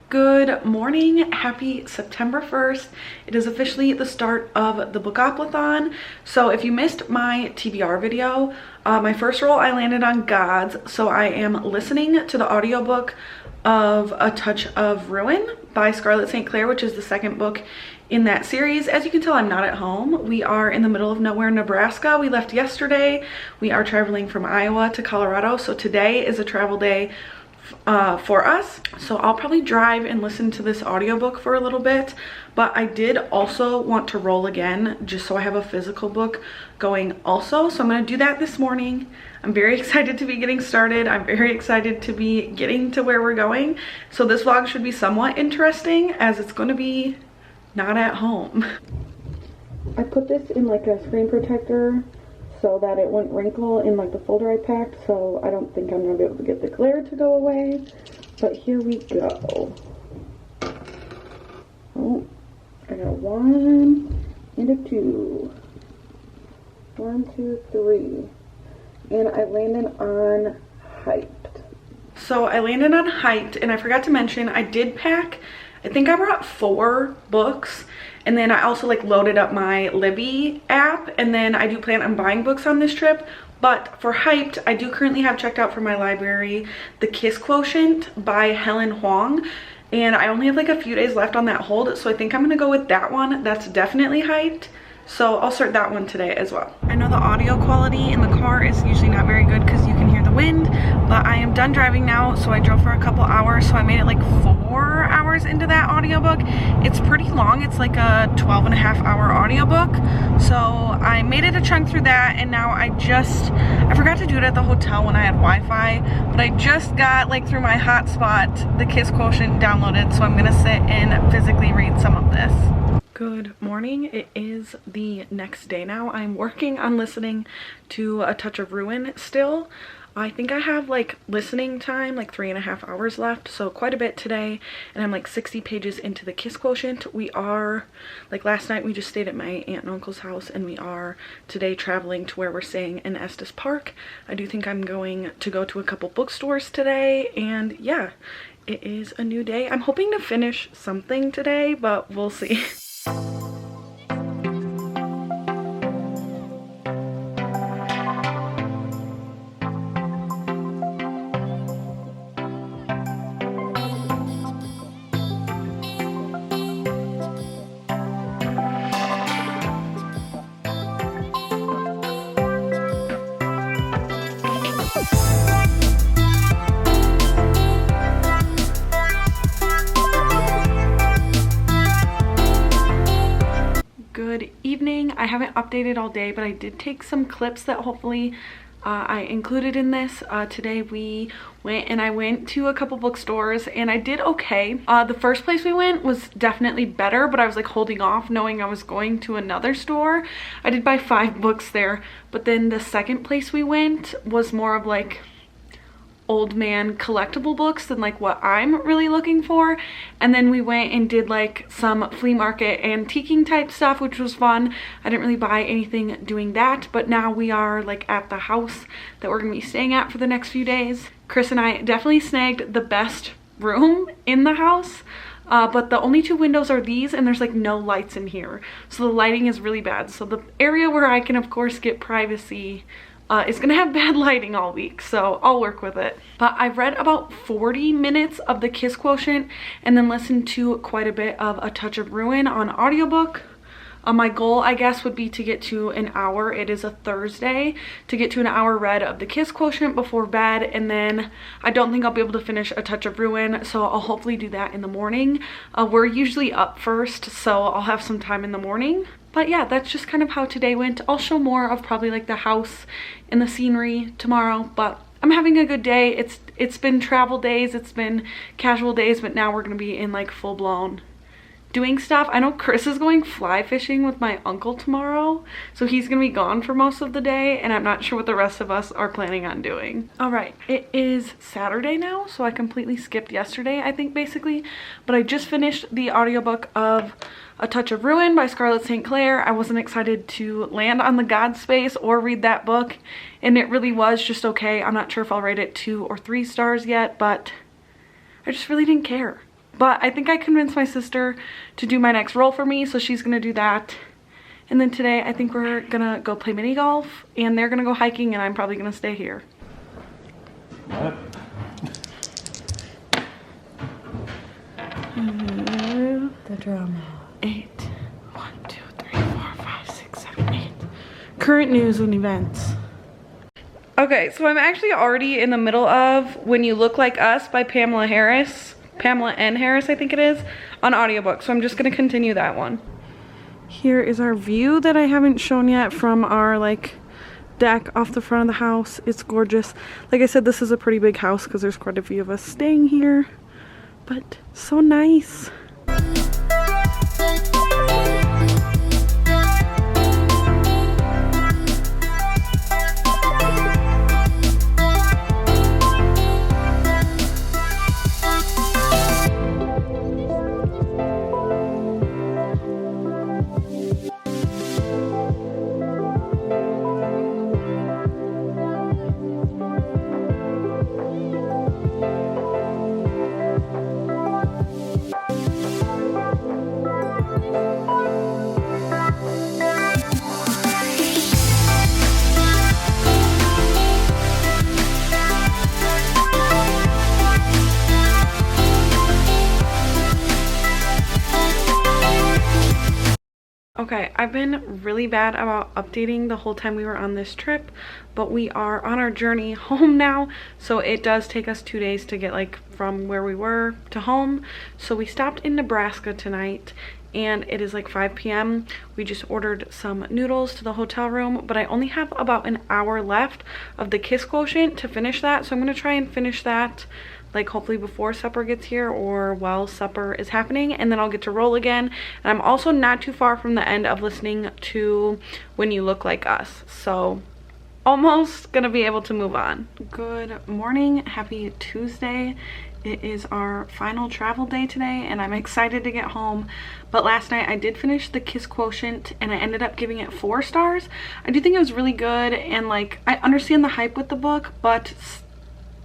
Good morning, happy September 1st. It is officially the start of the Bookopoly. So if you missed my TBR video, my first roll I landed on Gods. So I am listening to the audiobook of A Touch of Ruin by Scarlett St. Clair, which is the second book in that series. As you can tell, I'm not at home. We are in the middle of nowhere, Nebraska. We left yesterday. We are traveling from Iowa to Colorado. So today is a travel day for us, so I'll probably drive and listen to this audiobook for a little bit, but I did also want to roll again just so I have a physical book going also, so I'm going to do that this morning. I'm very excited to be getting started. I'm very excited to be getting to where we're going, so this vlog should be somewhat interesting as it's going to be not at home. I put this in like a screen protector so that it wouldn't wrinkle in like the folder I packed, so I don't think I'm gonna be able to get the glare to go away, but here we go. Oh, I got 1 and a 2. 1, 2, 3. And I landed on Hyped. So I landed on Hyped, and I forgot to mention I did pack, I think I brought 4 books, and then I also like loaded up my Libby app, and then I do plan on buying books on this trip. But for Hyped, I do currently have checked out for my library The Kiss Quotient by Helen Huang, and I only have like a few days left on that hold, so I think I'm gonna go with that one. That's definitely Hyped, so I'll start that one today as well. I know the audio quality in the car is usually not very good because you can hear the wind, but I am done driving now. So I drove for a couple hours, so I made it like 4 hours into that audiobook. It's pretty long. It's like a 12.5-hour audiobook, so I made it a chunk through that, and now I forgot to do it at the hotel when I had Wi-Fi, but I just got like through my hotspot The Kiss Quotient downloaded, so I'm gonna sit and physically read some of this. Good morning. It is the next day now. I'm working on listening to A Touch of Ruin still. I think I have like listening time, like 3.5 hours left, so quite a bit today, and I'm like 60 pages into The Kiss Quotient. We are, like last night we just stayed at my aunt and uncle's house, and we are today traveling to where we're staying in Estes Park. I do think I'm going to go to a couple bookstores today, and yeah, it is a new day. I'm hoping to finish something today, but we'll see. Good evening. I haven't updated all day, but I did take some clips that hopefully I included in this. Today I went to a couple bookstores, and I did okay. The first place we went was definitely better, but I was like holding off knowing I was going to another store. I did buy 5 books there, but then the second place we went was more of like old man collectible books than like what I'm really looking for. And then we went and did like some flea market antiquing type stuff, which was fun. I didn't really buy anything doing that, but now we are like at the house that we're gonna be staying at for the next few days. Chris and I definitely snagged the best room in the house, but the only 2 windows are these, and there's like no lights in here, so the lighting is really bad. So the area where I can of course get privacy is gonna have bad lighting all week, so I'll work with it. But I've read about 40 minutes of The Kiss Quotient and then listened to quite a bit of A Touch of Ruin on audiobook. My goal, I guess, would be to get to an hour. It is a Thursday, to get to an hour read of The Kiss Quotient before bed, and then I don't think I'll be able to finish A Touch of Ruin, so I'll hopefully do that in the morning. We're usually up first, so I'll have some time in the morning. But yeah, that's just kind of how today went. I'll show more of probably like the house and the scenery tomorrow, but I'm having a good day. It's been travel days, it's been casual days, but now we're gonna be in like full-blown doing stuff. I know Chris is going fly fishing with my uncle tomorrow, so he's gonna be gone for most of the day, and I'm not sure what the rest of us are planning on doing. All right, it is Saturday now, so I completely skipped yesterday, I think, basically, but I just finished the audiobook of A Touch of Ruin by Scarlett St. Clair. I wasn't excited to land on the God space or read that book, and it really was just okay. I'm not sure if I'll rate it 2 or 3 stars yet, but I just really didn't care. But I think I convinced my sister to do my next roll for me, so she's gonna do that. And then today I think we're gonna go play mini golf and they're gonna go hiking and I'm probably gonna stay here. What? The drama. 8. 1, 2, 3, 4, 5, 6, 7, 8. Current news and events. Okay, so I'm actually already in the middle of When You Look Like Us by Pamela N. Harris, I think it is, on audiobook. So I'm just gonna continue that one. Here is our view that I haven't shown yet from our like deck off the front of the house. It's gorgeous. Like I said, this is a pretty big house because there's quite a few of us staying here, but so nice. Okay, I've been really bad about updating the whole time we were on this trip, but we are on our journey home now, so it does take us 2 days to get like from where we were to home. So we stopped in Nebraska tonight and it is like 5 p.m. We just ordered some noodles to the hotel room, but I only have about an hour left of the Kiss Quotient to finish that, so I'm gonna try and finish that like hopefully before supper gets here or while supper is happening, and then I'll get to roll again. And I'm also not too far from the end of listening to When You Look Like Us, so almost gonna be able to move on. Good morning, happy Tuesday. It is our final travel day today and I'm excited to get home. But last night I did finish the Kiss Quotient and I ended up giving it 4 stars. I do think it was really good, and like I understand the hype with the book, but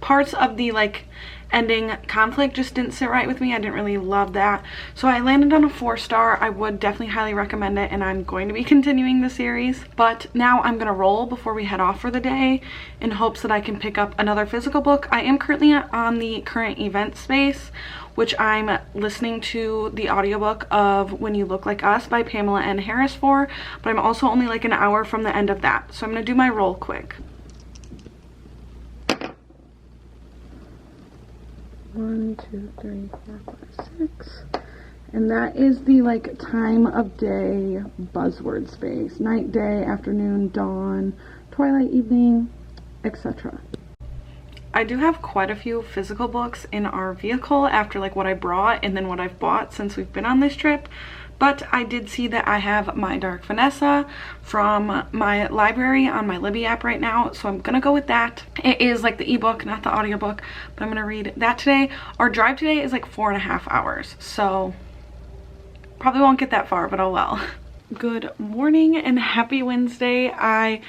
parts of the like ending conflict just didn't sit right with me. I didn't really love that, so I landed on a 4-star. I would definitely highly recommend it and I'm going to be continuing the series. But now I'm gonna roll before we head off for the day in hopes that I can pick up another physical book. I am currently on the current event space, which I'm listening to the audiobook of When You Look Like Us by Pamela N. Harris for, but I'm also only like an hour from the end of that, so I'm gonna do my roll quick. 1, 2, 3, 4, 5, 6. And that is the like time of day buzzword space. Night, day, afternoon, dawn, twilight, evening, etc. I do have quite a few physical books in our vehicle after like what I brought and then what I've bought since we've been on this trip. But I did see that I have My Dark Vanessa from my library on my Libby app right now, so I'm gonna go with that. It is like the ebook, not the audiobook, but I'm gonna read that today. Our drive today is like 4.5 hours, so probably won't get that far, but oh well. Good morning and happy Wednesday. I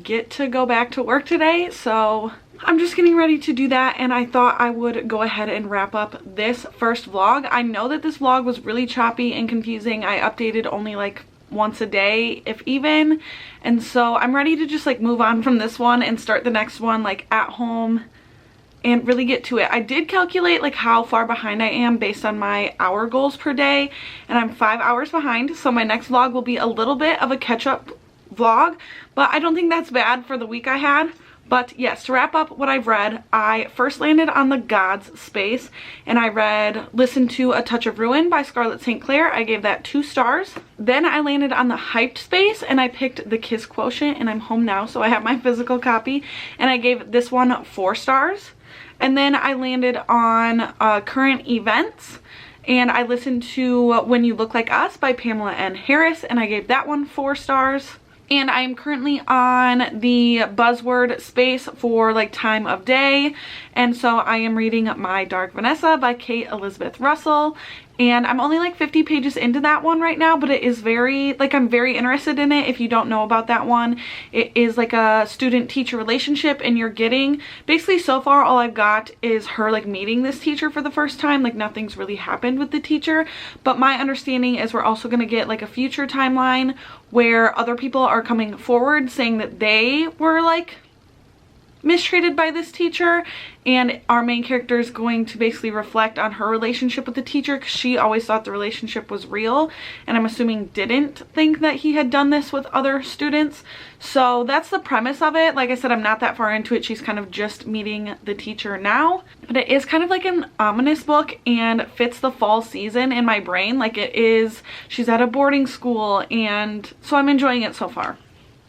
get to go back to work today, so I'm just getting ready to do that, and I thought I would go ahead and wrap up this first vlog. I know that this vlog was really choppy and confusing. I updated only like once a day, if even, and so I'm ready to just like move on from this one and start the next one like at home and really get to it. I did calculate like how far behind I am based on my hour goals per day, and I'm 5 hours behind, so my next vlog will be a little bit of a catch-up vlog, but I don't think that's bad for the week I had. But yes, to wrap up what I've read, I first landed on the Gods space and I listened to A Touch of Ruin by Scarlett St. Clair. I gave that 2 stars. Then I landed on the Hyped space and I picked the Kiss Quotient, and I'm home now, so I have my physical copy, and I gave this one 4 stars. And then I landed on Current Events and I listened to When You Look Like Us by Pamela N. Harris and I gave that one 4 stars. And I am currently on the buzzword space for like time of day, and so I am reading My Dark Vanessa by Kate Elizabeth Russell, and I'm only like 50 pages into that one right now, but it is very, like, I'm very interested in it. If you don't know about that one, it is like a student-teacher relationship, and you're getting, basically so far all I've got is her like meeting this teacher for the first time. Like, nothing's really happened with the teacher, but my understanding is we're also going to get like a future timeline where other people are coming forward saying that they were like mistreated by this teacher, and our main character is going to basically reflect on her relationship with the teacher, because she always thought the relationship was real, and I'm assuming didn't think that he had done this with other students. So that's the premise of it. Like I said, I'm not that far into it. She's kind of just meeting the teacher now, but it is kind of like an ominous book and fits the fall season in my brain. Like, it is, she's at a boarding school, and so I'm enjoying it so far.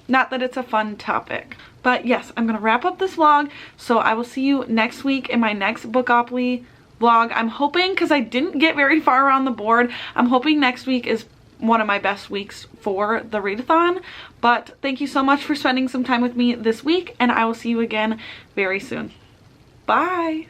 Not that it's a fun topic. But yes, I'm going to wrap up this vlog, so I will see you next week in my next Bookopoly vlog. I'm hoping, because I didn't get very far around the board, I'm hoping next week is one of my best weeks for the readathon. But thank you so much for spending some time with me this week, and I will see you again very soon. Bye!